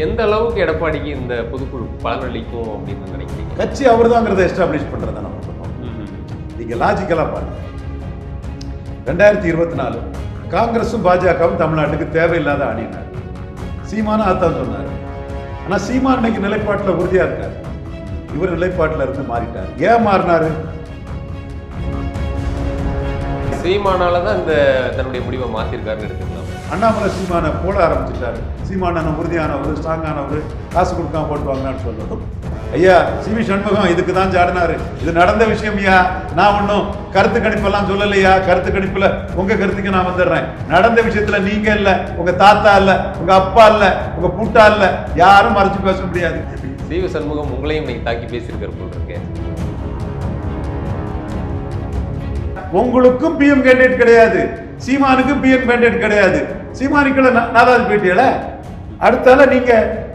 எந்த அளவுக்கு எடப்பாடிக்கு இந்த பொதுக்குழு பலனளிக்கும் அப்படின்னு நினைக்கிறீங்க? கட்சி அவர் தாங்கிறத எஸ்டாப்ளிஷ் பண்றதை நம்ம பண்ணோம். நீங்க லாஜிக்கலா பாருங்க. 2024 காங்கிரஸும் பாஜகவும் தமிழ்நாட்டுக்கு தேவையில்லாத அணியினார். சீமான அதான் சொன்னார். ஆனா சீமான் இன்னைக்கு நிலைப்பாட்டில் உறுதியா இருக்காரு. இவர் நிலைப்பாட்டில் இருந்து மாறிட்டார். ஏன் மாறினாரு? சீமானாலதான் இந்த தன்னுடைய முடிவை மாத்திருக்காருன்னு எடுத்துக்கலாம். அண்ணாமலை சீமானை போட ஆரம்பிச்சுட்டாரு. சீமானன் உறுதியானவர், ஸ்ட்ராங்கானவர், காசு கொடுக்காம போட்டு வாங்கினான்னு சொல்லணும். ஐயா சிவி சண்முகம் இதுக்கு தான் சாடினாரு. இது நடந்த விஷயம் ஐயா. நான் ஒன்றும் கருத்து கணிப்பெல்லாம் சொல்லலையா. கருத்து கணிப்புல உங்க கருத்துக்கு நான் வந்துடுறேன். நடந்த விஷயத்துல நீங்க இல்ல, உங்க தாத்தா இல்ல, உங்க அப்பா இல்ல, உங்க பூட்டா இல்ல, யாரும் மறைச்சு பேச முடியாது. சிவி சண்முகம் உங்களையும் இன்னைக்கு தாக்கி பேசியிருக்காரு போல் இருக்கு. உங்களுக்கும் பிஎம் கேண்டிடேட் கிடையாது, சீமானுக்கும் பிஎம் கேண்டிடேட் கிடையாது. சீமானுக்குள்ள 4வது பேட்டியல அடுத்தால நீங்க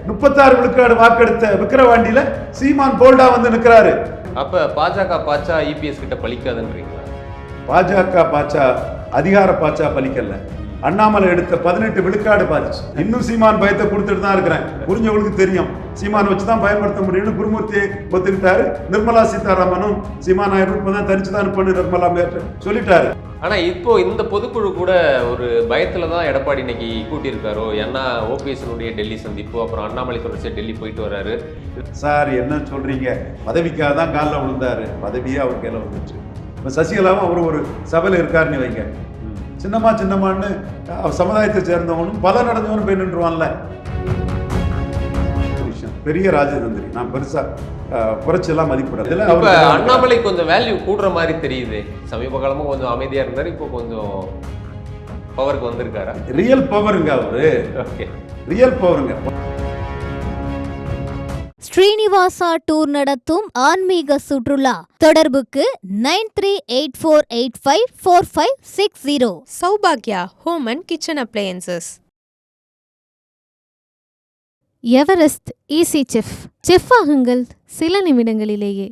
36 விழுக்காடு வாக்கெடுத்த விக்கிரவாண்டியில சீமான் போல்டா வந்து நிற்கிறாரு. அப்ப பாஜக பாச்சா இபிஎஸ் கிட்ட பலிக்காதுன்றீங்களா? பாஜக பாச்சா அதிகார பாச்சா பலிக்கல. அண்ணாமலை எடுத்த 18 விழுக்காடு பாதிச்சு. இன்னும் சீமான் பயத்தை கொடுத்துட்டு தான் இருக்கிறேன். புரிஞ்சவங்களுக்கு தெரியும். சீமான் வச்சுதான் பயன்படுத்த முடியும்னு குருமூர்த்தியை ஒத்துக்கிட்டாரு. நிர்மலா சீதாராமனும் சீமான் இப்பதான் தனிச்சுதான் பண்ணு நிர்மலா சொல்லிட்டாரு. ஆனா இப்போ இந்த பொதுக்குழு கூட ஒரு பயத்துல தான் எடப்பாடி இன்னைக்கு கூட்டியிருக்காரோ. ஏன்னா ஓபிஎஸ்னுடைய டெல்லி சந்திப்பு, அப்புறம் அண்ணாமலை தொடர்ச்சியா டெல்லி போயிட்டு வர்றாரு. சார் என்ன சொல்றீங்க? பதவிக்காக தான் காலில் விழுந்தாரு. பதவியே அவர் கையில வந்துச்சு. இப்போ சசிகலாவும் அவர் ஒரு சபையில் இருக்காருன்னு வைங்க. சின்னம்மான்னு சமுதாயத்தை சேர்ந்தவனும் பல நடந்தவனும் போய் நின்றுவான்ல. பெரிய ராஜதந்திரி. நான் பெருசா குறைச்செல்லாம் மதிப்பிடல. அண்ணாமலை கொஞ்சம் வேல்யூ கூடுற மாதிரி தெரியுது. சமீப காலமா கொஞ்சம் அமைதியா இருந்தாரு, இப்போ கொஞ்சம் பவருக்கு வந்திருக்காரா? ரியல் பவருங்க அவரு. ரியல் பவருங்க. ஸ்ரீனிவாசா டூர் நடத்தும் ஆன்மீக சுற்றுலா. தொடர்புக்கு 9384854560. சௌபாக்யா home and kitchen appliances. Everest easy chef ஆகுங்கள் சில நிமிடங்களிலேயே.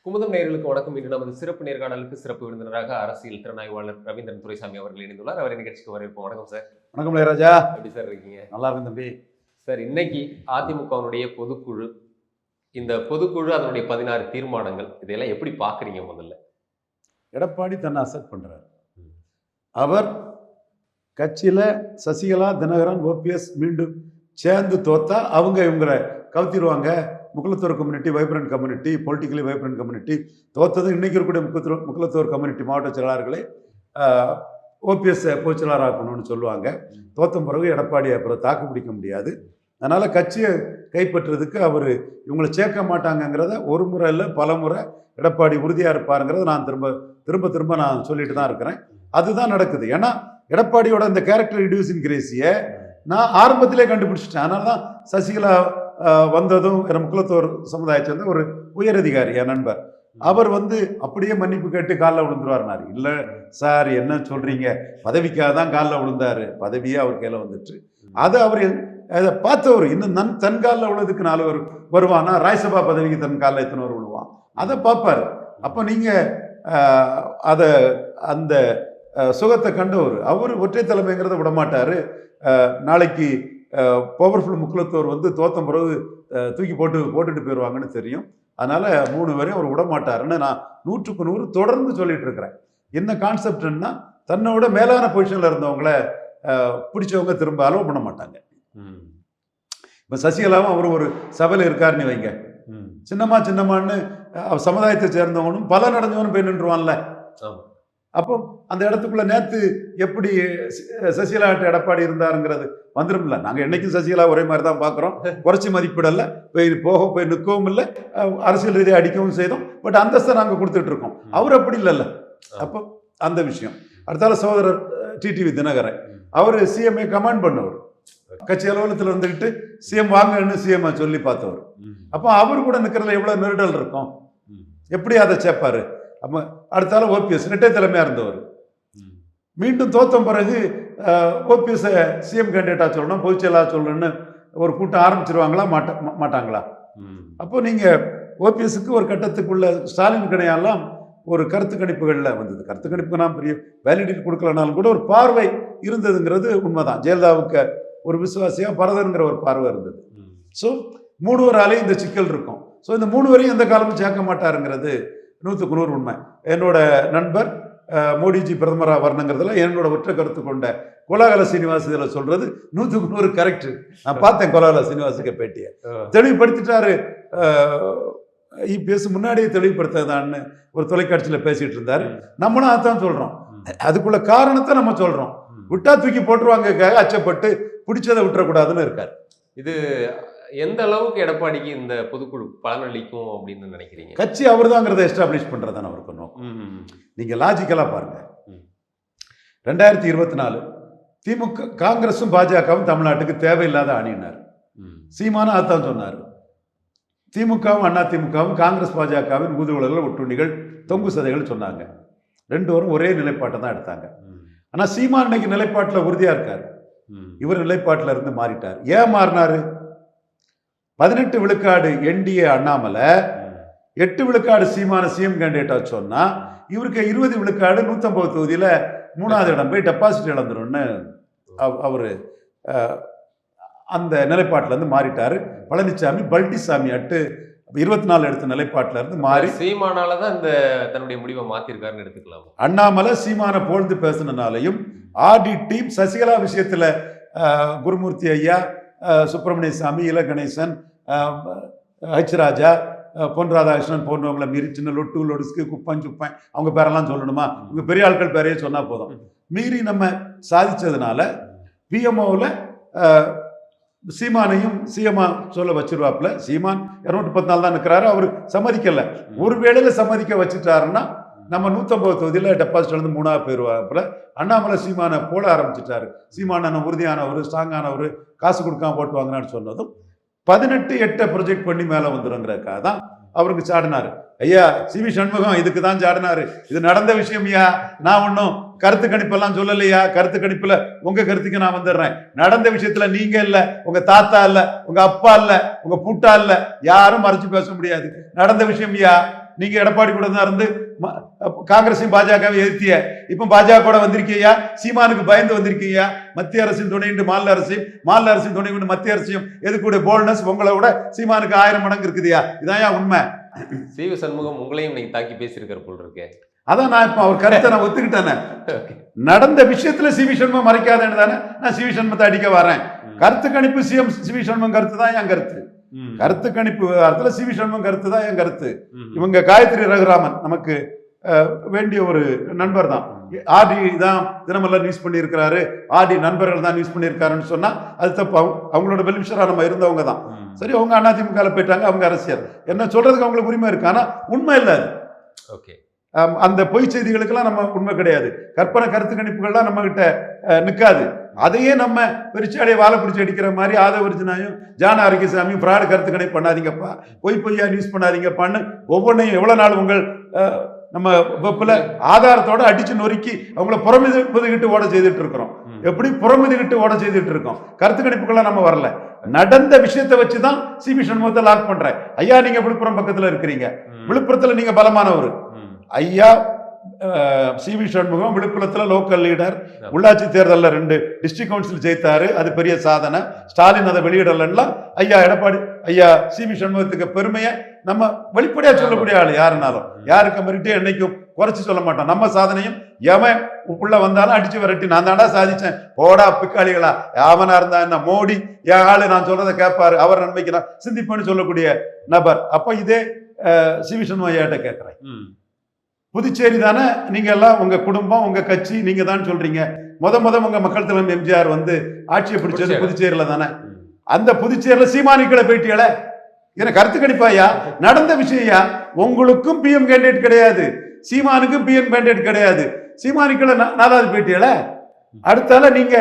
குமுதம் நேயர்களுக்கு வணக்கம். இன்று நமது சிறப்பு நேர்காணலுக்கு சிறப்பு விருந்தினராக அரசியல் திறனாய்வாளர் ரவீந்திரன் துரைசாமி அவர்கள் இணைந்துள்ளார். அவரை நிகழ்ச்சிக்கு வரவேற்போம். வணக்கம் சார். வணக்கம் ராஜா. எப்படி சார் இருக்கீங்க? நல்லா இருக்கும் தம்பி. சார், இன்னைக்கு அதிமுகவினுடைய பொதுக்குழு, இந்த பொதுக்குழு அதனுடைய 16 தீர்மானங்கள், இதெல்லாம் எப்படி பாக்குறீங்க? முதல்ல எடப்பாடி தன்னை அசெப்ட் பண்றாரு. அவர் கட்சியில சசிகலா, தினகரன், ஓபிஎஸ் மீண்டும் சேர்ந்து தோத்தா அவங்க இவங்களை கவுத்திடுவாங்க. Mukkulathor community, vibrant community, politically vibrant community தோத்தது. இன்னைக்கு இருக்கக்கூடிய முக்குலத்தோர் கம்யூனிட்டி மாவட்ட செயலாளர்களை ஓபிஎஸ் பொதுச்செயலாளர் ஆக்கணும்னு சொல்லுவாங்க. தோத்த பிறகு எடப்பாடியை அப்புறம் தாக்கு பிடிக்க முடியாது. அதனால் கட்சியை கைப்பற்றுறதுக்கு அவர் இவங்களை சேர்க்க மாட்டாங்கங்கிறத ஒரு முறை இல்லை பல முறை எடப்பாடி உறுதியாக இருப்பாருங்கிறத நான் திரும்ப நான் சொல்லிட்டு தான் இருக்கிறேன். அதுதான் நடக்குது. ஏன்னா எடப்பாடியோட இந்த கேரக்டர் ரிடியூசிங் கிரேசியை நான் ஆரம்பத்திலே கண்டுபிடிச்சிட்டேன். அதனால தான் சசிகலா வந்ததும் முக்குலத்தோர் சமுதாயத்தை சேர்ந்த ஒரு உயரதிகாரி என் நண்பர் அவர் அப்படியே மன்னிப்பு கேட்டு காலில் விழுந்துருவாருனாரு. இல்லை சார் என்ன சொல்றீங்க? பதவிக்காக தான் காலில் விழுந்தாரு. பதவியே அவர் கையில் வந்துட்டு அது அவர் அதை பார்த்தவர். இன்னும் தன் காலில் விழுறதுக்கு 4 பேர் வருவானா? ராஜ்யசபா பதவிக்கு தன் காலில் எத்தனை பேர் விழுவான் அதை பார்ப்பார். அப்போ நீங்கள் அதை அந்த சுகத்தை கண்டவர். அவர் ஒற்றை தலைமைங்கிறத விடமாட்டார். நாளைக்கு பவர்ஃபுல் முக்குலத்தோர் தோத்த பிறகு தூக்கி போட்டுட்டு போயிடுவாங்கன்னு தெரியும். அதனால 3 பேரையும் அவர் விடமாட்டாருன்னு நான் 100க்கு 100 தொடர்ந்து சொல்லிட்டு இருக்கிறேன். என்ன கான்செப்ட்னா, தன்னோட மேலான பொசிஷன்ல இருந்தவங்கள பிடிச்சவங்க திரும்ப அலோவ் பண்ண மாட்டாங்க. இப்போ சசிகலாவும் அவர் ஒரு சபையில் இருக்காருன்னு வைங்க. சின்னம்மான்னு சமுதாயத்தை சேர்ந்தவனும் பல நடந்தவனும் போய் நின்றுவான்ல. அப்போ அந்த இடத்துக்குள்ள நேற்று எப்படி சசிகலா எடப்பாடி இருந்தாருங்கிறது வந்துடும்ல. நாங்கள் என்னைக்கும் சசிகலா ஒரே மாதிரி தான் பார்க்குறோம். குறைச்சி மதிப்பிடல. போய் நிற்கவும் இல்லை, அரசியல் ரீதியாக அடிக்கவும் செய்தோம். பட் அந்தஸ்தை நாங்கள் கொடுத்துட்டு இருக்கோம். அவர் அப்படி இல்லைல்ல. அப்போ அந்த விஷயம். அடுத்தால சகோதரர் டிடிவி தினகரன் அவர் சிஎம்ஐ கமாண்ட் பண்ணவர். கட்சி அலுவலகத்தில் இருந்துக்கிட்டு சிஎம் வாங்கன்னு சிஎம் சொல்லி பார்த்தவர். அப்போ அவர் கூட நிற்கிறதுல எவ்வளோ நெருடல் இருக்கும்? எப்படி அதை சேர்ப்பாரு? அப்போ அடுத்தால ஓபிஎஸ் இரட்டை தலைமையாக இருந்தவர் மீண்டும் தோத்த பிறகு ஓபிஎஸ் சிஎம் கேண்டிடேட்டாக சொல்லணும், பொதுச்செயலாளர் சொல்லணும்னு ஒரு கூட்டம் ஆரம்பிச்சிருவாங்களா மாட்டாங்களா? அப்போ நீங்கள் ஓபிஎஸ்க்கு ஒரு கட்டத்துக்குள்ள ஸ்டாலின் கணையெல்லாம் ஒரு கருத்து கணிப்புகளில் வந்தது. கருத்து கணிப்புக்கு நான் பெரிய வேலிடிட்டி கொடுக்கலனாலும் கூட ஒரு பார்வை இருந்ததுங்கிறது உண்மைதான். ஜெயலலிதாவுக்கு ஒரு விசுவாசியாக பரதன்கிற ஒரு பார்வை இருந்தது. ஸோ மூணுவராலே இந்த சிக்கல் இருக்கும். ஸோ இந்த மூணுவரையும் எந்த காலமும் சேர்க்க மாட்டாருங்கிறது 100க்கு 100 உண்மை. என்னோட நண்பர் மோடிஜி பிரதமராக வரணுங்கிறதுல என்னோட ஒற்றை கருத்து கொண்ட கோலாகல சீனிவாஸ் இதில் சொல்றது 100க்கு 100 கரெக்ட். நான் பார்த்தேன் கோலாகல சீனிவாசுக்கு பேட்டியை, தெளிவுபடுத்திட்டாரு. இபிஎஸ் முன்னாடியே தெளிவுபடுத்ததான்னு ஒரு தொலைக்காட்சியில் பேசிட்டு இருந்தாரு. நம்மளும் அதான் சொல்றோம். அதுக்குள்ள காரணத்தை நம்ம சொல்றோம். விட்டா தூக்கி போட்டுருவாங்க அச்சப்பட்டு பிடிச்சதை விட்டுறக்கூடாதுன்னு இருக்காரு. இது எந்த அளவுக்கு எடப்பாடிக்கு இந்த பொதுக்குழு பலனளிக்கும் அப்படின்னு நினைக்கிறீங்க? கட்சி அவர் தாங்கிறத எஸ்டாப்ளிஷ் பண்றதான அவருக்கு நோக்கம். நீங்க லாஜிக்கலா பாருங்க, 2024 திமுக காங்கிரஸும் பாஜகவும் தமிழ்நாட்டுக்கு தேவையில்லாத அணியினார். சீமானும் அதான் சொன்னார். திமுகவும் அண்ணா திமுகவும் காங்கிரஸ் பாஜகவின் ஊதுகுழல்கள் ஒட்டுண்ணிகள் தொங்கு சதைகள் சொன்னாங்க. ரெண்டு பேரும் ஒரே நிலைப்பாட்டை தான் எடுத்தாங்க. ஆனா சீமான் இன்னைக்கு நிலைப்பாட்டில் உறுதியா இருக்காரு. இவர் நிலைப்பாட்டில் இருந்து மாறிட்டார். ஏன் மாறினாரு? 18 விழுக்காடு என்டிஏ அண்ணாமலை, 8 விழுக்காடு சீமான சிஎம் கேண்டிடேட்டா சொன்னா இவருக்கு 20 விழுக்காடு 150 தொகுதியில 3வது இடம் போய் டெபாசிட் இழந்துரும்னு அவரு அந்த நிலைப்பாட்டில இருந்து மாறிட்டாரு. பழனிசாமி பல்டிசாமி அட்டு 24 எடுத்த நிலைப்பாட்டில இருந்து மாறி சீமானாலதான் இந்த தன்னுடைய முடிவை மாத்திருக்காருன்னு எடுத்துக்கலாம். அண்ணாமலை சீமான போழ்ந்து பேசினாலையும் ஆர்டி டீம் சசிகலா விஷயத்துல குருமூர்த்தி ஐயா, சுப்பிரமணிய சாமி, இல கணேசன், ஹெச் ராஜா, பொன் ராதாகிருஷ்ணன் போன்றவங்களை மீறி சின்ன லொட்டு லொடுஸ்க்கு குப்பன் சுப்பன் அவங்க பேரெல்லாம் சொல்லணுமா? இவங்க பெரிய ஆட்கள் பேரையே சொன்னா போதும். மீறி நம்ம சாதிச்சதுனால பிஎம்ஓவில் சீமானையும் சிஎம்ஆ சொல்ல வச்சிருவாப்புல. சீமான் 214 தான் இருக்கிறாரு. அவர் சம்மதிக்கல. ஒரு வேளையில சம்மதிக்க வச்சுட்டாருன்னா நம்ம 150 தொகுதியில் டெபாசிட் வந்து 3வது போயிடுவாப்புல. அண்ணாமலை சீமானை போட ஆரம்பிச்சுட்டாரு. சீமான உறுதியானவர், ஸ்ட்ராங்கானவர், காசு கொடுக்காம போட்டு வாங்கினான்னு சொன்னதும் 18-8 ப்ரொஜெக்ட் பண்ணி மேலே வந்துடுங்கிறதுக்காக தான் அவருக்கு சாடினாரு. ஐயா சிவி சண்முகம் இதுக்கு தான் சாடினாரு. இது நடந்த விஷயம் ஐயா, நான் ஒன்றும் கருத்து கணிப்பெல்லாம் சொல்லலையா. கருத்து கணிப்புல உங்க கருத்துக்கு நான் வந்துடுறேன். நடந்த விஷயத்துல நீங்க இல்ல, உங்க தாத்தா இல்ல, உங்க அப்பா இல்ல, உங்க பூட்டா இல்ல, யாரும் மறைச்சு பேச முடியாது. நடந்த விஷயம் ஐயா. நீங்க எடப்பாடி கூட தான் இருந்து காங்கிரஸையும் பாஜகவை எதிர்த்திய, இப்ப பாஜக கூட வந்திருக்கீங்க. சீமானுக்கு பயந்து வந்திருக்கீங்க. மத்திய அரசின் துணை மாநில அரசையும், மாநில அரசின் துணை மத்திய அரசையும் எதுக்கூடிய போல்ட்னஸ் உங்களை விட சீமானுக்கு 1000 மடங்கு இருக்குதுயா. இதான் உண்மை. சிவி சண்முகம் உங்களையும் இன்னைக்கு தாக்கி பேசியிருக்காரு போல் இருக்கேன். அதான் நான் இப்ப அவர் கருத்தை நான் ஒத்துக்கிட்டேன். நடந்த விஷயத்துல சிவி சண்முகம் மறைக்காதேன்னு தானே நான் சிவி சண்முகத்தை அடிக்க வரேன். கருத்து கணிப்பு சிஎம் சிவி சண்முகம் கருத்து தான் என் கருத்து. கருத்து கணிப்பு விவகாரத்துல சிவி சண்முகம் கருத்து தான் என் கருத்து. இவங்க காயத்ரி ரகுராமன் நமக்கு வேண்டிய ஒரு நண்பர் தான். ஆர்டி தான் தினமல்ல நியூஸ் பண்ணியிருக்கிறாரு, ஆர்டி நண்பர்கள் தான் நியூஸ் பண்ணியிருக்காருன்னு சொன்னா அது தப்பு. அவங்களோட வெல்விஷரா நம்ம இருந்தவங்க தான். சரி, அவங்க அதிமுக போயிட்டாங்க, அவங்க அரசியல் என்ன சொல்றதுக்கு அவங்களுக்கு உரிமை இருக்கு. ஆனா உண்மை இல்லை அது. ஓகே, அந்த பொய் செய்திகளுக்கெல்லாம் நம்ம உண்மை கிடையாது. கற்பனை கருத்து கணிப்புகள்லாம் நம்ம கிட்ட நிற்காது. அதையே நம்ம பெருச்சாடியை வாழை பிடிச்சி அடிக்கிற மாதிரி ஆதவர்ஜனாயும் ஜான ஆரோக்கியசாமியும் ஃப்ராடு கருத்து கணிப்பு பண்ணாதீங்கப்பா, பொய்யா நியூஸ் பண்ணாதீங்கப்பான்னு ஒவ்வொன்றையும் எவ்வளவு நாள் உங்கள் நம்ம வெப்பில் ஆதாரத்தோட அடிச்சு நொறுக்கி அவங்கள புறமுதுகிட்டு ஓட செய்துட்டு இருக்கிறோம். எப்படி புறமுதுகிட்டு ஓட செய்துட்டு இருக்கோம். கருத்து கணிப்புகள்லாம் நம்ம வரல. நடந்த விஷயத்தை வச்சுதான் சிவி சண்முகத்தை லாக் பண்றேன். ஐயா நீங்க விழுப்புரம் பக்கத்துல இருக்கிறீங்க, விழுப்புரத்துல நீங்க பலமானவர். ஐயா சிவி சண்முகம் விழுப்புரத்தில் லோக்கல் லீடர், உள்ளாட்சி தேர்தலில் 2 டிஸ்ட்ரிக்ட் கவுன்சில் ஜெயித்தாரு, அது பெரிய சாதனை. ஸ்டாலின் அதை வெளியிடலாம். ஐயா எடப்பாடி ஐயா சிவி சண்முகத்துக்கு பெருமையை நம்ம வெளிப்படையா சொல்லக்கூடிய ஆள் யாருனாலும், யாருக்கு மிரட்டி என்னைக்கும் குறைச்சி சொல்ல மாட்டோம். நம்ம சாதனையும் எவன் உள்ள வந்தாலும் அடிச்சு விரட்டி நான் தாண்டா சாதிச்சேன் போடா பிக்காளிகளா அவனா இருந்தா என்ன, மோடி என் ஆளு நான் சொல்றதை கேட்பாரு, அவர் நன்மைக்கு நான் சிந்திப்பேன்னு சொல்லக்கூடிய நபர். அப்ப இதே சிவி சண்முகம் ஐயாட்ட கேட்கிறேன், புதுச்சேரி தானே நீங்க எல்லாம் உங்க குடும்பம் உங்க கட்சி நீங்க தான் சொல்றீங்க. முத உங்க மக்கள் தலைவர் எம்ஜிஆர் வந்து ஆட்சியை பிடிச்சது புதுச்சேரியில தானே. அந்த புதுச்சேரியில சீமானிக்களை பேட்டியல என கருத்து கணிப்பாயா? நடந்த விஷயா? உங்களுக்கும் பிஎம் கேண்டிடேட் கிடையாது, சீமானுக்கும் பிஎம் கேண்டிடேட் கிடையாது. சீமானிக்களை 4வது பேட்டியல. அடுத்தால நீங்க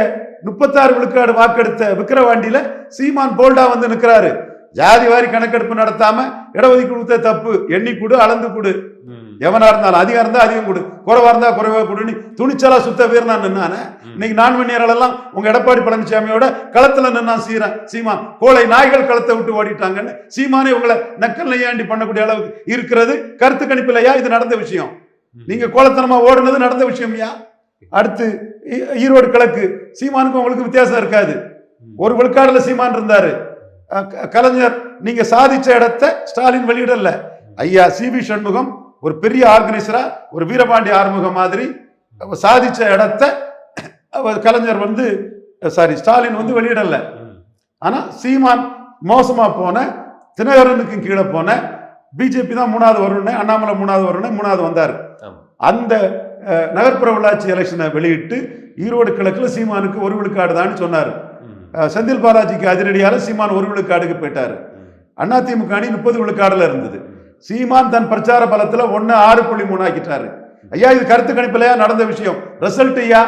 36 விழுக்காடு வாக்கெடுத்த விக்கிரவாண்டியில சீமான் போல்டா வந்து நிற்கிறாரு. ஜாதி வாரி கணக்கெடுப்பு நடத்தாம இடஒதுக்கீடு தப்பு, எண்ணி கொடு அளந்து கொடு, எவனா இருந்தாலும் அதிகம் இருந்தா அதிகம் கொடு, குறைவா இருந்தா குறைவா கொடுன்னு துணிச்சலா சுத்த வீரனா நின்னானே. இன்னைக்கு 4 மணி நேரம் உங்க எடப்பாடி பழனிசாமியோட களத்துல நின்னா சீமான். கோழை நாய்கள் களத்தை விட்டு ஓடிட்டாங்கன்னு சீமானே உங்களை நக்கல் நையாண்டி பண்ணக்கூடிய அளவுக்கு இருக்கிறது கருத்து கணிப்பிலையா? இது நடந்த விஷயம். நீங்க கோலத்தனமா ஓடுனது நடந்த விஷயம்யா. அடுத்து ஈரோடு கிழக்கு சீமானுக்கும் உங்களுக்கு வித்தியாசம் இருக்காது. 1 விழுக்காடுல சீமான் இருந்தாரு, கலைஞர் நீங்க சாதிச்ச இடத்தை ஸ்டாலின் வெளியிடல. ஐயா சிவி சண்முகம் ஒரு பெரிய ஆர்கனைசரா, ஒரு வீரபாண்டி ஆறுமுகம் மாதிரி சாதிச்ச இடத்தை கலைஞர் வந்து ஸ்டாலின் வந்து வெளியிடல. ஆனா சீமான் மோசமா போன, தினகரனுக்கு கீழே போன, பிஜேபி தான் 3வது வரணும், அண்ணாமலை 3வது வரணும், 3வது வந்தார். அந்த நகர்ப்புற உள்ளாட்சி எலெக்ஷனை வெளியிட்டு ஈரோடு கிழக்குல சீமானுக்கு 1 விழுக்காடு தான் சொன்னார். செந்தில் பாலாஜிக்கு அதிரடியால சீமான் 1 விழுக்காடுக்கு போயிட்டாரு. அதிமுக அணி 30 விழுக்காடுல இருந்தது. சீமான் தன் பிரச்சார பலத்துல 6.3 ஆக்கிட்டாரு. ஐயா இது கருத்து கணிப்பிலையா நடந்த விஷயம். ரிசல்ட் ஐயா,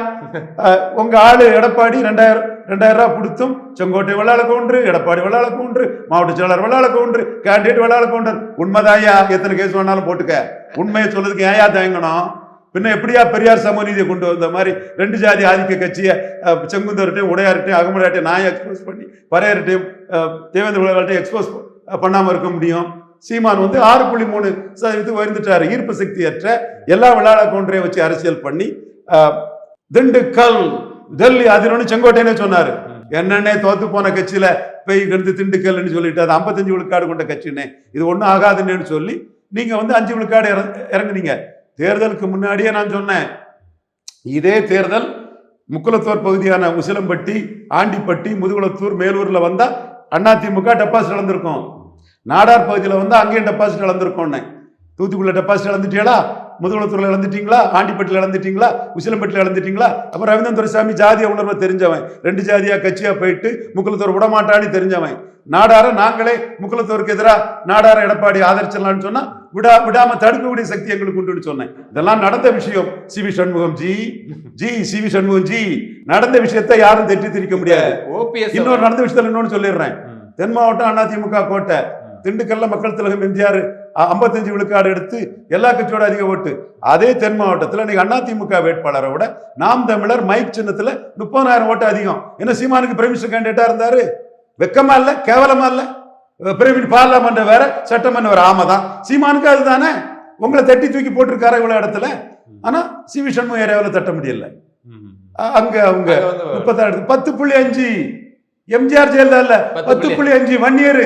உங்க ஆளு எடப்பாடி 2000 ரூபாய் கொடுத்தும் செங்கோட்டை வெள்ளாள கவுண்டரு, எடப்பாடி வெள்ளாள கவுண்டரு, மாவட்ட செயலர் வெள்ளாள கவுண்டரு, கேண்டிடேட் வெள்ளாள கவுண்டர். உண்மைதாயா, எத்தனை கேஸ் வேணாலும் போட்டுக்க. உண்மையை சொல்றதுக்கு ஏயா தயங்கணும்? பின்ன எப்படியா பெரியார் சமநீதியை கொண்டு வந்த மாதிரி 2 ஜாதி ஆதிக்க கட்சியை செங்குந்தர்கிட்டையும் உடையார்கிட்டையும் அகமடையாட்டையும் நான் எக்ஸ்போஸ் பண்ணி பறையர்கிட்டையும் தேவேந்திர உலகத்தையும் எக்ஸ்போஸ் பண்ணாம இருக்க முடியும்? சீமான் வந்து 6.3% உயர்ந்துட்டாரு. ஈர்ப்பு சக்தியற்ற எல்லா விளையாட கவுண்டரையும் வச்சு அரசியல் பண்ணி திண்டுக்கல், டெல்லி, அதில் ஒன்று செங்கோட்டையனே சொன்னாரு, என்னன்னே தோத்து போன கட்சியில பெய் கெடுத்து திண்டுக்கல்னு சொல்லிட்டு அது 55 விழுக்காடு கொண்ட கட்சினே, இது ஒன்றும் ஆகாதுன்னு சொல்லி நீங்க வந்து 5 விழுக்காடு இறங்குனீங்க. தேர்தலுக்கு முன்னாடியே நான் சொன்னேன், இதே தேர்தல் முக்குளத்தூர் பகுதியான உசிலம்பட்டி, ஆண்டிப்பட்டி, முதுகுளத்தூர், மேலூர்ல வந்தா அதிமுக டெபாசிட் இழந்திருக்கும். நாடார் பகுதியில் வந்து அங்கேயும் டெபாசிட் இழந்திருக்கோன்னே. தூத்துக்குள்ள டெபாசிட் இழந்துட்டீங்களா? முதுகுளத்தூர்ல இழந்துட்டீங்களா? ஆண்டிப்பட்டியில் இழந்துட்டீங்களா? உசிலம்பட்டியில் இழந்துட்டீங்களா? அப்புறம் ரவீந்திரன் துரைசாமி ஜாதிய உணர்வை தெரிஞ்சவன், 2 ஜாதியா கட்சியா போயிட்டு முக்குளத்தூர் விடமாட்டான்னு தெரிஞ்சவன். நாடார நாங்களே முக்குளத்தூருக்கு எதிராக நாடார எடப்பாடி ஆதரிச்சலான்னு சொன்னா விடாம தடுக்கக்கூடிய சக்தி எங்களுக்கு உண்டு சொன்னேன். இதெல்லாம் நடந்த விஷயம். சிவி சண்முகம் சிவி சண்முகம் நடந்த விஷயத்தை யாரும் தெட்டி திரிக்க முடியாது. இன்னொரு நடந்த விஷயத்துல இன்னொன்னு சொல்லிடுறேன். தென் மாவட்டம் அதிமுக கோட்டை, திண்டுக்கல்ல மக்கள் திலகம் எம்ஜிஆர் 55 விழுக்காடு எடுத்து எல்லா கட்சியோட அதிக ஓட்டு. அதே தென் மாவட்டத்தில் இன்னைக்கு அதிமுக வேட்பாளரை விட நாம் தமிழர் மைக் சின்னத்துல 30,000 ஓட்டு அதிகம். என்ன சீமானுக்கு பிரைமினிஸ்டர் கேண்டிடேட்டா இருந்தாரு? வெக்கமா இல்ல? கேவலமா இல்ல? பிரைமின் பார்லமெண்ட் வேற, சட்டமன்ற வேற. ஆமாதான், சீமானுக்கு அதுதானே. உங்களை தட்டி தூக்கி போட்டிருக்காரு இவ்வளவு இடத்துல. ஆனா சிவி சண்முகம் ஏரியாவில் தட்ட முடியல. அங்க அவங்க 10.5 எம்ஜிஆர் ஜெயலலிதா இல்ல 10.5 1 இயர்.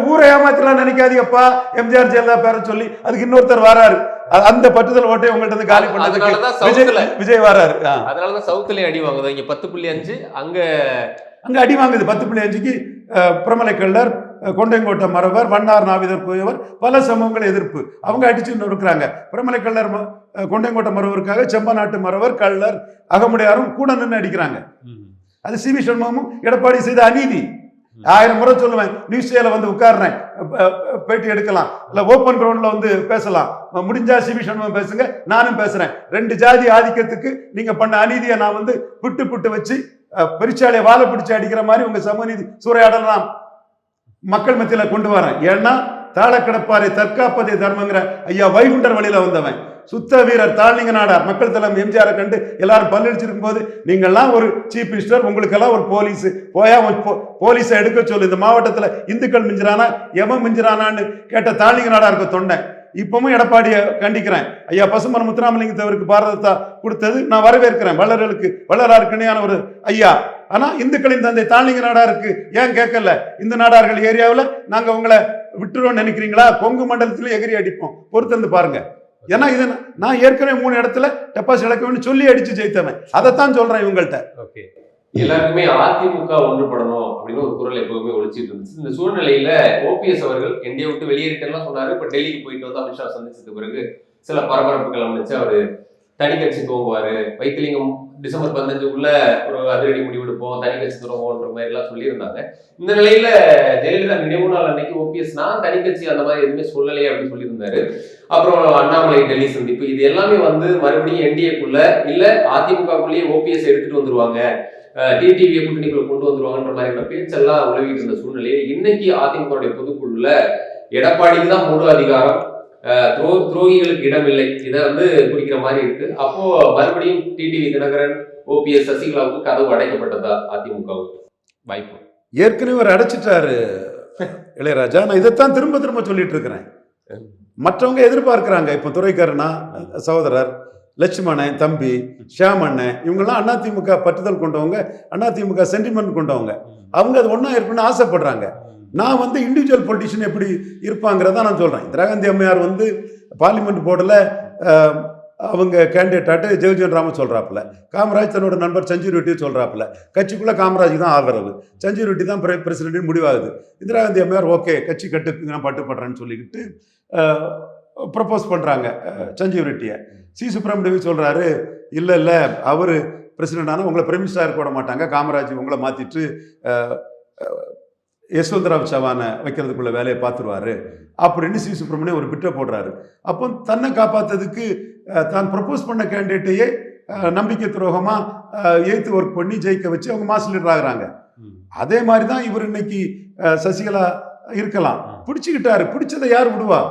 ஊரை ஏமாத்தலாம் நினைக்காதீங்கப்பா. எம்ஜிஆர் ஜெயலலிதா பேர சொல்லி அதுக்கு இன்னொருத்தர் வராரு. அந்த பட்டுதல் ஓட்டை உங்கள்ட்ட இருந்து காலி பண்ணதுக்கு விஜய் வராரு. அதனாலதான் சவுத்துலயும் அடி வாங்குது. இங்க 10.5 அங்க அடி வாங்குது. 10.5க்கு பிரமலை கள்ளர், கொண்டைங்கோட்டை மறவர், வண்ணார் நாவிதர் குயவர், பல சமூகங்கள் எதிர்ப்பு. அவங்க அடிச்சு இருக்கிறாங்க. பிரமலை கள்ளர் கொண்டைங்கோட்டை மறவருக்காக செம்பநாட்டு மறவர், கள்ளர், அகமுடையாரும் கூட நின்று அடிக்கிறாங்க. அது சிவி சண்முகமும் எடப்பாடி செய்த அநீதி. 1000 முறை சொல்லுவேன். நியூஸ் சேல வந்து உட்கார்றேன், பேட்டி எடுக்கலாம், இல்ல ஓப்பன் கிரவுண்ட்ல வந்து பேசலாம். முடிஞ்சா சிவி சண்முகம் பேசுங்க, நானும் பேசுறேன். 2 ஜாதி ஆதிக்கத்துக்கு நீங்க பண்ண அநீதியை நான் வந்து புட்டு வச்சு பெருச்சாலையை வாழை பிடிச்சு அடிக்கிற மாதிரி உங்க சமநீதி சூறையாடலாம் மக்கள் மத்தியில கொண்டு வரேன். ஏன்னா தாழ கிடப்பாரை தற்காப்பதே தர்மங்கிற ஐயா வைகுண்டர் வழியில வந்தவன். சுத்த வீரர் தாழ்நிங்க நாடார் மக்கள் தலைமை எம்ஜிஆரை கண்டு எல்லாரும் பல்லடிச்சிருக்கும் போது நீங்கள்லாம் ஒரு சீஃப் மினிஸ்டர், உங்களுக்கெல்லாம் ஒரு போலீஸ் போயா போலீஸை எடுக்க சொல்லு. இந்த மாவட்டத்தில் இந்துக்கள் மிஞ்சிரானா எவன் மிஞ்சிரானான்னு கேட்ட தாழ்நிங்க நாடாருக்கு தொண்டை. இப்பவும் எடப்பாடியை கண்டிக்கிறேன். ஐயா பசுமன் முத்துராமலிங்கத்தவருக்கு பாரதத்தை கொடுத்தது நான் வரவேற்கிறேன். வள்ளலாருக்கு இணையான ஒரு ஐயா. ஆனா இந்துக்களின் தந்தை தாழ்நிங்க நாடாருக்கு ஏன் கேட்கல? இந்து நாடார்கள் ஏரியாவில் நாங்க உங்களை விட்டுருவோம் நினைக்கிறீங்களா? கொங்கு மண்டலத்திலும் எகிரி அடிப்போம். பொறுத்திருந்து பாருங்க. ஏன்னா இது நான் ஏற்கனவே 3 இடத்துல டெபாசிட் இழக்க சொல்லி அடிச்சு ஜெயித்தவன். அதைத்தான் சொல்றேன் இவங்கள்ட்ட. எல்லாருக்குமே அதிமுக ஒன்றுபடணும் அப்படின்னு ஒரு குரல் எப்பவுமே ஒழிச்சிட்டு இருந்துச்சு. இந்த சூழ்நிலையில ஓபிஎஸ் அவர்கள் என்டிஏ விட்டு வெளியேறிட்டெல்லாம் சொன்னாரு. இப்ப டெல்லிக்கு போயிட்டு வந்து அமித்ஷா சந்திச்சதுக்கு பிறகு சில பரபரப்புகள் அமைச்சு அவரு தனி கட்சி துவங்குவாரு. வைத்திலிங்கம் டிசம்பர் 15 ஒரு அதிரடி முடிவெடுப்போம், தனி கட்சி துவங்குவோன்ற மாதிரி எல்லாம் சொல்லியிருந்தாங்க. இந்த நிலையில ஜெயலலிதா நினைவு நாள் அன்னைக்கு ஓபிஎஸ் நான் தனி கட்சி அந்த மாதிரி எதுவுமே சொல்லலையே அப்படின்னு சொல்லியிருந்தாரு. அப்புறம் அண்ணாமலை டெல்லி சந்திப்பு, இது எல்லாமே வந்து மறுபடியும் என்டிஏக்குள்ள இல்ல அதிமுகக்குள்ளேயே ஓபிஎஸ் எடுத்துட்டு வந்துருவாங்க, டிடிவியை கூட்டணிக்குள்ள கொண்டு வந்துருவாங்கன்ற மாதிரியான பேச்செல்லாம் உலகிட்டு இருந்த சூழ்நிலையை இன்னைக்கு அதிமுக பொதுக்குழுல எடப்பாடிக்கு தான் முழு அதிகாரம், துரோகிகளுக்கு இடமில்லை, இதை வந்து குறிக்கிற மாதிரி இருக்கு. அப்போ மறுபடியும் டிடிவி தினகரன், ஓபிஎஸ், சசிகலாவுக்கு கதவு அடைக்கப்பட்டதா அதிமுகவுக்கு வாய்ப்பு? ஏற்கனவே ஒரு அடைச்சிட்டாரு இளையராஜா. நான் இதைத்தான் திரும்ப சொல்லிட்டு இருக்கிறேன். மற்றவங்க எதிர்பார்க்கிறாங்க. இப்ப துரைக்கருணா சகோதரர், லட்சுமணன் தம்பி, ஷியாமண்ணன், இவங்கெல்லாம் அதிமுக பற்றுதல் கொண்டவங்க, அதிமுக சென்டிமெண்ட் கொண்டவங்க. அவங்க அது ஒன்றா இருக்குன்னு ஆசைப்படுறாங்க. நான் வந்து இண்டிவிஜுவல் பொலிட்டிஷியன் எப்படி இருப்பாங்கிறத நான் சொல்கிறேன். இந்திரா காந்தி அம்மையார் வந்து பார்லிமெண்ட் போர்டில் அவங்க கேண்டிடேட்டாட்டு ஜெகஜீவன் ராம சொல்கிறாப்புல, காமராஜ் தன்னோட நண்பர் சஞ்சீவ் ரெட்டியை சொல்கிறாப்புல, கட்சிக்குள்ளே காமராஜுக்கு தான் ஆதரவு, சஞ்சீவ் ரெட்டி தான் பிரசிடென்ட் முடிவாகுது. இந்திரா காந்தி அம்மையார் ஓகே கட்சி கட்டுக்கு நான் பட்டுப்படுறேன்னு சொல்லிக்கிட்டு ப்ரப்போஸ் பண்ணுறாங்க சஞ்சீவ் ரெட்டியை. சி சுப்பிரமணியம் சொல்கிறாரு, இல்லை இல்லை அவர் பிரசிடென்ட் ஆனால் உங்களை பிரைம் மினிஸ்டராக போட மாட்டாங்க, காமராஜ் உங்களை மாற்றிட்டு யஸ்வந்த்ராவ் சவானை வைக்கிறதுக்குள்ள வேலையை பார்த்துருவாரு அப்படின்னு சி சுப்பிரமணியம் ஒரு பிட்டை போடுறாரு. அப்போ தன்னை காப்பாற்றுறதுக்கு தான் ப்ரப்போஸ் பண்ண கேண்டிடேட்டையே நம்பிக்கை துரோகமாக எய்த்து ஒர்க் பண்ணி ஜெயிக்க வச்சு அவங்க மாஸ் லீடர் ஆகுறாங்க. அதே மாதிரி தான் இவர் இன்னைக்கு சசிகலா இருக்கலாம். பிடிச்சிக்கிட்டாரு, பிடிச்சதை யார் விடுவா?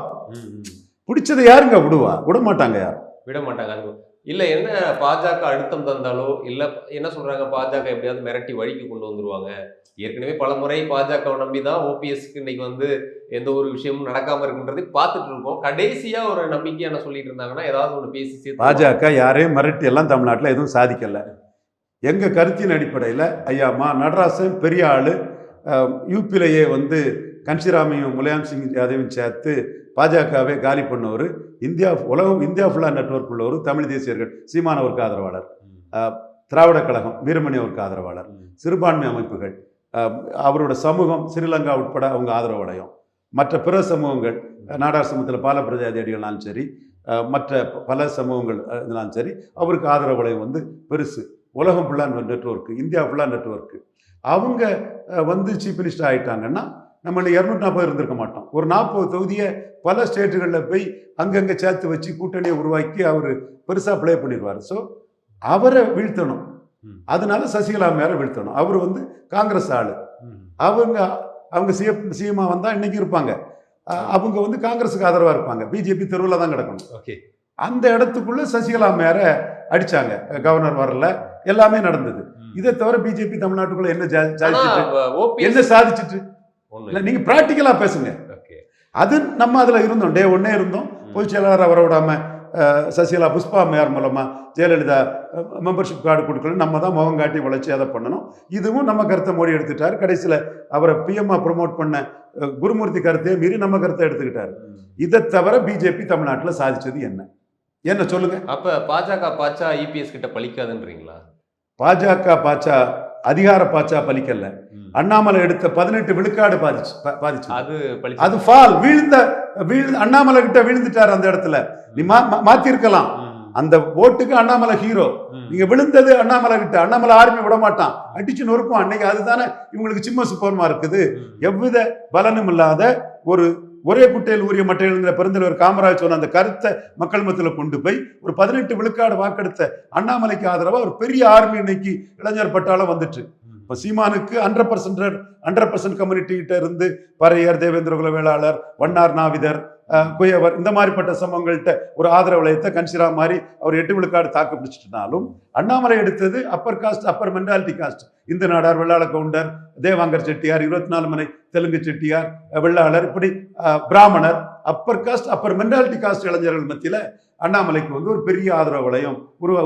பிடிச்சதை யாருங்க விடுவா? விட மாட்டாங்க, யார் விட மாட்டாங்க. அது இல்ல என்ன பாஜக அழுத்தம் தந்தாலோ இல்ல என்ன சொல்றாங்க, பாஜக எப்படியாவது மிரட்டி வழிக்கு கொண்டு வந்துருவாங்க. ஏற்கனவே பல முறை பாஜகவை நம்பி தான் ஓபிஎஸ்க்கு இன்னைக்கு வந்து எந்த ஒரு விஷயமும் நடக்காம இருக்குன்றதை பார்த்துட்டு இருக்கோம். கடைசியா ஒரு நம்பிக்கை என்ன சொல்லிட்டு இருந்தாங்கன்னா ஏதாவது ஒன்று பேசி பாஜக யாரையும் மிரட்டி எல்லாம் தமிழ்நாட்டில் எதுவும் சாதிக்கல. எங்க கருத்தின் அடிப்படையில் ஐயா நடராசன் பெரிய ஆளு, யூபியிலேயே வந்து கன்சிராமையும் முலாயம் சிங் யாதவையும் சேர்த்து பாஜகவை காலி பண்ணவர், இந்தியா ஃபுல்லாக நெட்வொர்க் உள்ளவர், தமிழ் தேசியர்கள் சீமான் அவருக்கு ஆதரவாளர், திராவிட கழகம் வீரமணி அவருக்கு ஆதரவாளர், சிறுபான்மை அமைப்புகள், அவரோட சமூகம் ஸ்ரீலங்கா உட்பட அவங்க ஆதரவடையும், மற்ற பிற சமூகங்கள் நாடார் சமூகத்தில் பால பிரஜாதி அடிகளாலும் சரி, மற்ற பல சமூகங்கள் இதெல்லாம் சரி, அவருக்கு ஆதரவடையும் வந்து பெருசு. உலகம் ஃபுல்லாக நெட்வொர்க்கு, இந்தியா ஃபுல்லாக நெட்வொர்க்கு. அவங்க வந்து சீஃப் மினிஸ்டர் ஆகிட்டாங்கன்னா நம்மள 240 இருந்திருக்க மாட்டோம். ஒரு 40 தொகுதியை பல ஸ்டேட்டுகளில் போய் அங்கங்கே சேர்த்து வச்சு கூட்டணியை உருவாக்கி அவர் பெருசாக ப்ளே பண்ணிடுவார். ஸோ அவரை வீழ்த்தணும். அதனால சசிகலா மேலே வீழ்த்தணும். அவர் வந்து காங்கிரஸ் ஆள், அவங்க சிஎம்மா வந்தால் இன்னைக்கு இருப்பாங்க, அவங்க வந்து காங்கிரஸுக்கு ஆதரவாக இருப்பாங்க, பிஜேபி தெருவில் தான் கிடக்கணும். ஓகே, அந்த இடத்துக்குள்ள சசிகலா மேல அடிச்சாங்க, கவர்னர் வரல, எல்லாமே நடந்தது. இதை தவிர பிஜேபி தமிழ்நாட்டுக்குள்ள என்ன சாதிச்சுட்டு இல்ல, நீங்க பிராக்டிக்கலா பேசுங்க. அது நம்ம அதுல இருந்தோம், டே ஒன்னே இருந்தோம். பொதுச் செயலாளர் வர விடாம சசிகலா புஷ்பா மேயர் மூலமா ஜெயலலிதா மெம்பர்ஷிப் கார்டு கொடுக்கணும், நம்ம தான் முகம் காட்டி உழைச்சி அதை பண்ணணும். இதுவும் நம்ம கருத்தை மோடி எடுத்துட்டாரு. கடைசியில் அவரை பிஎம்ஆ ப்ரொமோட் பண்ண குருமூர்த்தி கருத்தையே மீறி நம்ம கருத்தை எடுத்துக்கிட்டாரு. இதை தவிர பிஜேபி தமிழ்நாட்டில் சாதிச்சது என்ன சொல்லுங்க? அப்ப பாஜக பாச்சா இபிஎஸ் கிட்ட பலிக்காதுன்றீங்களா? பாஜக பாச்சா அதிகார பாச்சா பலிக்கல. அண்ணாமலை எடுத்த 18 விழுக்காடு பாதிச்சு. அது ஃபால் வீழ்ந்த அண்ணாமலை கிட்ட வீழ்ந்துட்டார். அந்த இடத்துல நீ மாத்தி இருக்கலாம். அந்த ஓட்டுக்கு அண்ணாமலை ஹீரோ. நீங்க விழுந்தது அண்ணாமலை கிட்ட. அண்ணாமலை ஆர்மி விட மாட்டான், அடிச்சு நொறுக்கும். அன்னைக்கு அதுதானே இவங்களுக்கு சிம்ம சுப்போர்மா இருக்குது. எவ்வித பலனும் இல்லாத ஒரே குட்டையில் ஊறிய மட்டையிலிருந்த பெருந்தலைவர் காமராஜ் சொன்ன அந்த கருத்தை மக்கள் மத்தியில் கொண்டு போய் ஒரு 18 விழுக்காடு வாக்கெடுத்த அண்ணாமலைக்கு ஆதரவா ஒரு பெரிய ஆர்மி இன்னைக்கு இளைஞர் பட்டாளம் வந்துட்டு. இப்போ சீமானுக்கு 100% கம்யூனிட்டி கிட்ட இருந்து பறையர், தேவேந்திர குல வேளாளர், வண்ணார் நாவிதர், குயவர், இந்த மாதிரிப்பட்ட சமூகங்கள்கிட்ட ஒரு ஆதரவு வளையத்தை கன்சிரா மாதிரி அவர் 8 விழுக்காடு தாக்கு பிடிச்சிட்டுனாலும் அண்ணாமலை எடுத்தது upper caste, upper mentality caste. Hindu Nadar, Vellala Gounder, Devangar Chettiar, 24 மனை தெலுங்கு செட்டியார், வெள்ளாளர், இப்படி பிராமணர், upper caste, upper mentality caste இளைஞர்கள் மத்தியில் அண்ணாமலைக்கு வந்து ஒரு பெரிய ஆதரவு வளையம்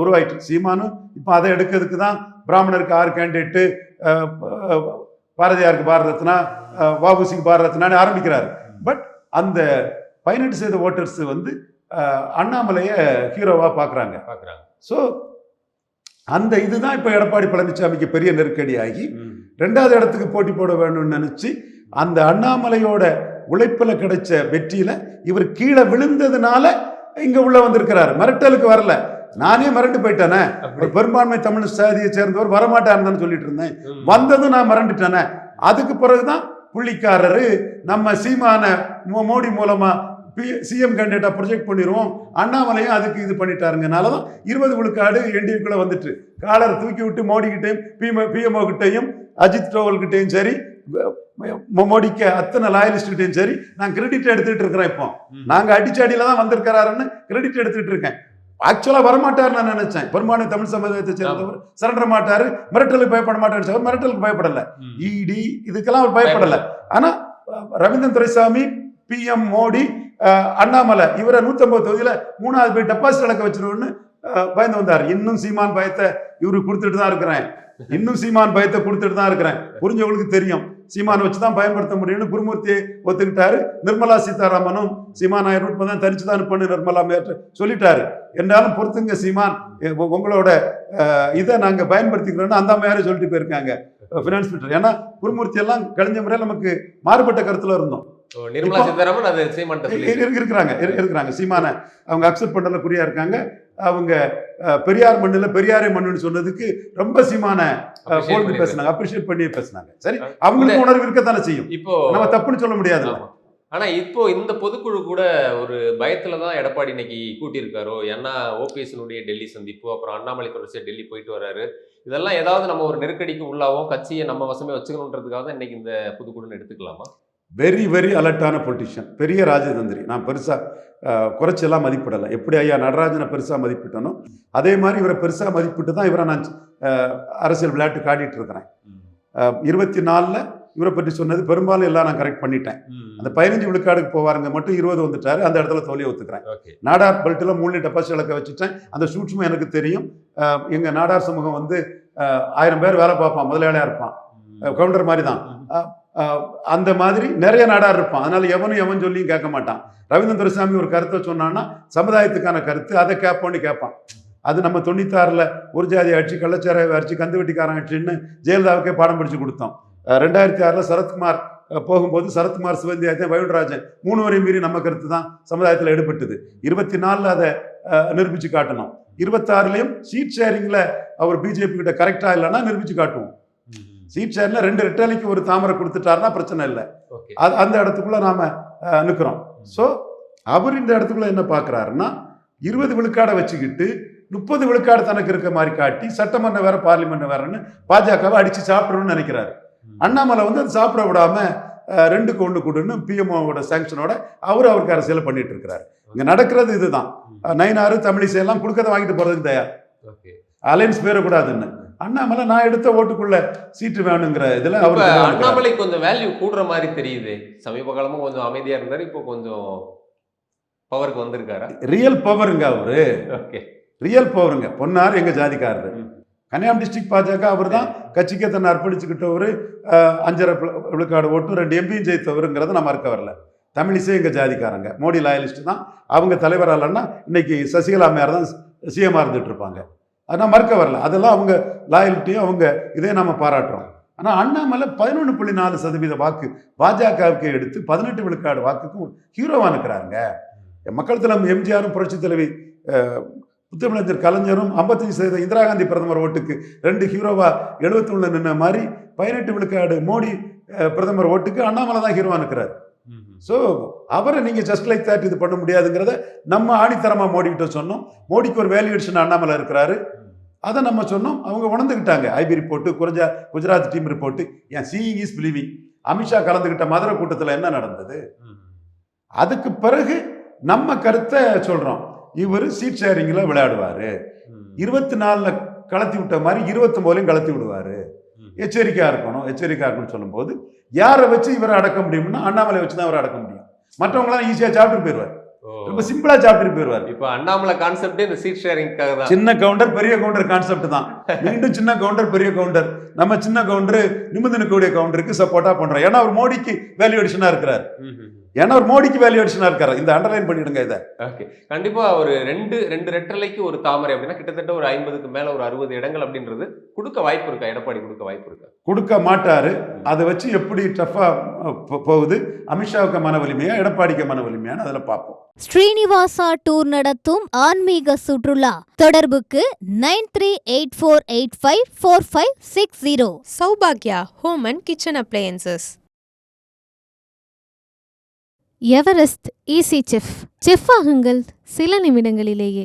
உருவாயிட்டு. சீமானும் இப்போ அதை எடுக்கிறதுக்கு தான் பிராமணருக்கு 6 கேண்டிடேட்டு, பாரதியாருக்கு பாரத ரத்னா, வஉசிக்கு பாரத ரத்னான்னு ஆரம்பிக்கிறாரு. பட் அந்த 18% ஓட்டர்ஸ் வந்து அண்ணாமலையை ஹீரோவா பார்க்குறாங்க. ஸோ அந்த இதுதான் இப்போ எடப்பாடி பழனிசாமிக்கு பெரிய நெருக்கடியாகி 2வது இடத்துக்கு போட்டி போட வேணும்னு நினைச்சு அந்த அண்ணாமலையோட உழைப்பில் கிடைச்ச வெற்றியில இவர் கீழே விழுந்ததுனால இங்க உள்ள வந்திருக்கிறார். மிரட்டலுக்கு வரல. நானே மிரண்டு போயிட்டேனே. ஒரு பெரும்பான்மை தமிழ் சாதியை சேர்ந்தவர் வரமாட்டாருன்னு சொல்லிட்டு இருந்தேன். வந்ததும் நான் மிரண்டுட்டேனே. அதுக்கு பிறகுதான் புள்ளிக்காரரு நம்ம சீமான மோடி மூலமா சிஎம் கேண்டிடேட்டா ப்ரொஜெக்ட் பண்ணிடுவோம், அண்ணாமலையும் அதுக்கு இது பண்ணிட்டாருங்கனாலதான் 20 விழுக்காடு என்டிஏக்குள்ள வந்துட்டு காலரை தூக்கி விட்டு மோடி கிட்டையும் பிஎம்ஓ கிட்டையும் அஜித் டோவல் கிட்டையும் சரி, மோடிக்கு அத்தனை லாயலிஸ்ட் கிட்டையும் சரி நான் கிரெடிட் எடுத்துட்டு இருக்கிறேன். இப்போ நாங்க அடிச்சாடியில தான் வந்திருக்கிறாருன்னு கிரெடிட் எடுத்துட்டு இருக்கேன். ஆக்சுவலா வரமாட்டாரு நான் நினைச்சேன். பெரும்பான்மை தமிழ் சமுதாயத்தை சேர்ந்தவர் சரண்டர மாட்டாரு, மிரட்டலுக்கு பயப்பட மாட்டாரு. மிரட்டலுக்கு பயப்படல, இடி இதுக்கெல்லாம் அவர் பயப்படல. ஆனா ரவீந்திரன் துரைசாமி, பிஎம் மோடி, அண்ணாமலை இவரை 150 தொகுதியில 3வது போய் டெபாசிட் இழக்க வச்சிருவோன்னு பயந்து வந்தார். இன்னும் சீமான் பயத்தை இவரு கொடுத்துட்டு தான் இருக்கிறேன், இன்னும் சீமான் பயத்தை கொடுத்துட்டு தான் இருக்கிறேன். புரிஞ்சவங்களுக்கு தெரியும் சீமானை வச்சு தான் பயன்படுத்த முடியும்னு குருமூர்த்தியை ஒத்துக்கிட்டாரு. நிர்மலா சீதாராமனும் சீமான் 1000 ரூபாய் தான் தனிச்சு தான் பண்ணு நிர்மலா சொல்லிட்டாரு. என்றாலும் பொறுத்துங்க சீமான், உங்களோட இதை நாங்க பயன்படுத்திக்கிறோம்னு அந்த அம்மையாரே சொல்லிட்டு போயிருக்காங்க பினான்ஸ் மினிஸ்டர். ஏன்னா குருமூர்த்தி எல்லாம் கழிஞ்ச முறையில் நமக்கு மாறுபட்ட கருத்துல இருந்தோம். நிர்மலா சீதாராமன் அது சீமான் இருக்கிறாங்க. சீமானை அவங்க அக்செப்ட் பண்ணல, குறியா இருக்காங்க. அவங்க பெரியார் மண்ணுல பெரியாரே மண்ணுன்னு சொன்னதுக்கு ரொம்ப சீமான பேசினாங்க, அப்ரிஷியேட் பண்ணி பேசினாங்க. சரி, அவங்களுக்கு உணர்வு இருக்கத்தானே செய்யும், இப்போ நம்ம தப்புன்னு சொல்ல முடியாது. ஆனா இப்போ இந்த பொதுக்குழு கூட ஒரு பயத்துலதான் எடப்பாடி இன்னைக்கு கூட்டியிருக்காரோ. ஏன்னா ஓபிஎஸ்னுடைய டெல்லி சந்திப்பு, அப்புறம் அண்ணாமலை தொடர்ச்சியா டெல்லி போயிட்டு வராரு. இதெல்லாம் ஏதாவது நம்ம ஒரு நெருக்கடிக்கு உள்ளாவும் கட்சியை நம்ம வசமே வச்சுக்கணுன்றதுக்காக தான் இன்னைக்கு இந்த பொதுக்குழுன்னு எடுத்துக்கலாமா? வெரி வெரி அலர்ட்டான பொலிட்டிஷியன், பெரிய ராஜதந்திரி. நான் பெருசாக குறைச்செல்லாம் மதிப்பிடலை. எப்படி ஐயா நடராஜனை பெருசாக மதிப்பிட்டனோ அதே மாதிரி இவரை பெருசாக மதிப்பிட்டு தான் இவரை நான் அரசியல் விளையாட்டு காட்டிட்டு இருக்கிறேன். 24 இவரை பற்றி சொன்னது பெரும்பாலும் எல்லாம் நான் கரெக்ட் பண்ணிட்டேன். அந்த 15 விழுக்காடுக்கு போவாருங்க மட்டும் 20 வந்துட்டாரு. அந்த இடத்துல தோல்வியை ஒத்துக்கிறேன். நாடார் பெல்ட்டில் 3 டெபாசிட் இலக்க வச்சுட்டேன். அந்த சூட்சமும் எனக்கு தெரியும். எங்கள் நாடார் சமூகம் வந்து 1000 பேர் வேலை பார்ப்பான், முதலாளியாக இருப்பான், கவுண்டர் மாதிரி தான். அந்த மாதிரி நிறைய நாடார் இருப்பான். அதனால எவன் சொல்லியும் கேட்க மாட்டான். ரவீந்திரன் துரைசாமி ஒரு கருத்தை சொன்னான்னா சமுதாயத்துக்கான கருத்து, அதை கேட்போன்னு கேட்பான். அது நம்ம 96 ஒரு ஜாதி ஆட்சி, கள்ளச்சார ஆட்சி, கந்து வெட்டிக்காரன் ஆட்சின்னு ஜெயலலிதாவுக்கே பாடம் படிச்சு கொடுத்தோம். 2006 சரத்குமார் போகும்போது சரத்குமார், சிவந்தியாயத்தன், வயுண்டராஜன் 3 வரையும் மீறி நம்ம கருத்து தான் சமுதாயத்தில் எடுபட்டது. 24 அதை நிரூபிச்சு காட்டணும். 26 சீட் ஷேரிங்ல அவர் பிஜேபி கிட்ட கரெக்டா இல்லைன்னா நிரூபிச்சு காட்டுவோம். சீட் ஷேர்ல 2 ரெட்டாலிக்கு ஒரு தாமரை கொடுத்துட்டாருன்னா பிரச்சனை இல்லை. அந்த இடத்துக்குள்ள நாம நிற்கிறோம். ஸோ அவர் இந்த இடத்துக்குள்ள என்ன பார்க்குறாருன்னா 20 விழுக்காடை வச்சுக்கிட்டு 30 விழுக்காடு தனக்கு இருக்க மாதிரி காட்டி சட்டமன்றம் வேற பார்லிமெண்ட் வேறன்னு பாஜகவை அடிச்சு சாப்பிடணும்னு நினைக்கிறாரு. அண்ணாமலை வந்து அது சாப்பிட விடாம 2க்கு 1 கூடுன்னு பிஎம்ஓட சாங்ஷனோட அவருக்கு அரசியல் பண்ணிட்டு இருக்கிறாரு. இங்க நடக்கிறது இதுதான். நயினாறு, தமிழிசை எல்லாம் கொடுக்கறத வாங்கிட்டு போறதுக்கு தயார். அலைன்ஸ் பேரக்கூடாதுன்னு அண்ணாமலை நான் எடுத்த ஓட்டுக்குள்ள சீட்டு வேணுங்கிற இதுல அவர் அண்ணாமலை கொஞ்சம் வேல்யூ கூடுற மாதிரி தெரியுது. சமீப காலமும் கொஞ்சம் அமைதியா இருந்தாரு, இப்போ கொஞ்சம் பவருக்கு வந்திருக்காரு. ரியல் பவருங்க அவரு. ரியல் பவருங்க. பொன்னார் எங்க ஜாதிக்காரரு. கன்னியாகுமரி டிஸ்ட்ரிக்ட் பாஜக அவர் தான் கட்சிக்கே தன்னை அர்ப்பணிச்சுக்கிட்டவர். 5.5 விழுக்காடு ஓட்டு 2 எம்பியும் ஜெயித்தவருங்கிறத நான் மறுக்க வரல. தமிழிசை எங்க ஜாதிக்காரங்க, மோடி லாயலிஸ்ட் தான். அவங்க தலைவராலன்னா இன்னைக்கு சசிகலா அம்மையார் தான் சிஎம்ஆ இருந்துட்டு இருப்பாங்க. அதனால் மறுக்க வரல. அதெல்லாம் அவங்க லாயல்ட்டியும் அவங்க இதே நம்ம பாராட்டுறோம். ஆனால் அண்ணாமலை 11.4% வாக்கு பாஜகவுக்கு எடுத்து 18 விழுக்காடு வாக்குக்கும் ஹீரோவாக இருக்கிறாருங்க. மக்கள் தலைவர் எம்ஜிஆரும் புரட்சி தலைவி புத்தமிழஞ்சர் கலைஞரும் 55% இந்திரா காந்தி பிரதமர் ஓட்டுக்கு 2 ஹீரோவா 71 நின்ன மாதிரி 18 விழுக்காடு மோடி பிரதமர் ஓட்டுக்கு அண்ணாமலை தான் ஹீரோவாக இருக்கிறார். ஸோ அவரை நீங்கள் ஜஸ்ட் லைக் தட் இது பண்ண முடியாதுங்கிறத நம்ம ஆணித்தரமாக மோடிக்கிட்ட சொன்னோம். மோடிக்கு ஒரு வேல்யூவேஷன் அண்ணாமலை இருக்கிறாரு, அதை நம்ம சொன்னோம். அவங்க உணர்ந்துக்கிட்டாங்க. IP report, Gujarat team report. ஏன் seeing is believing. Amit Shah கலந்துக்கிட்ட Madurai கூட்டத்தில் என்ன நடந்தது? அதுக்கு பிறகு நம்ம கருத்தை சொல்கிறோம். இவர் சீட் ஷேரிங்கில் விளையாடுவார், 24 கலத்தி விட்ட மாதிரி 29 கலத்தி விடுவார், எச்சரிக்கையாக இருக்கணும்னு சொல்லும்போது யாரை வச்சு இவரை அடக்க முடியும்னா அண்ணாமலை வச்சு தான் அவரை அடக்க முடியும். மற்றவங்களாம் ஈஸியாக சாப்பிட்டு போயிடுவார், ரொம்ப சிம்பிளா சாப்பிட்டு போயிடுவார். இப்ப அண்ணாமலை கான்செப்ட் இந்த சீட் ஷேரிங்காக தான். சின்ன கவுண்டர் பெரிய கவுண்டர் கான்செப்ட் தான். மீண்டும் சின்ன கவுண்டர் பெரிய கவுண்டர். நம்ம சின்ன கவுண்டர் நிமிந்து நிற்கக்கூடிய கவுண்டருக்கு சப்போர்ட்டா பண்றோம். ஏன்னா அவர் மோடிக்கு வேல்யூ அடிஷனா இருக்கிறார். இந்த அண்டர்லைன் பண்ணிடுங்க இதை. ஓகே, கண்டிப்பா ஒரு ரெண்டு ரெட்டலைக்கு ஒரு தாமரை அப்படின்னா கிட்டத்தட்ட ஒரு 50க்கு மேல ஒரு 60 இடங்கள் அப்படின்றது கொடுக்க வாய்ப்பு இருக்கா? எடப்பாடி கொடுக்க வாய்ப்பு இருக்கா? கொடுக்க மாட்டாரு. அதை வச்சு எப்படி டஃபா போகுது, அமித்ஷாவுக்கு மன வலிமையா எடப்பாடிக்கு மன வலிமையான அதுல பார்ப்போம். ஸ்ரீனிவாசா டூர் நடத்தும் ஆன்மீக சுற்றுலா தொடர்புக்கு 9384854560. சௌபாக்யா home and kitchen appliances. Everest easy chef ஆகுங்கள் சில நிமிடங்களிலேயே.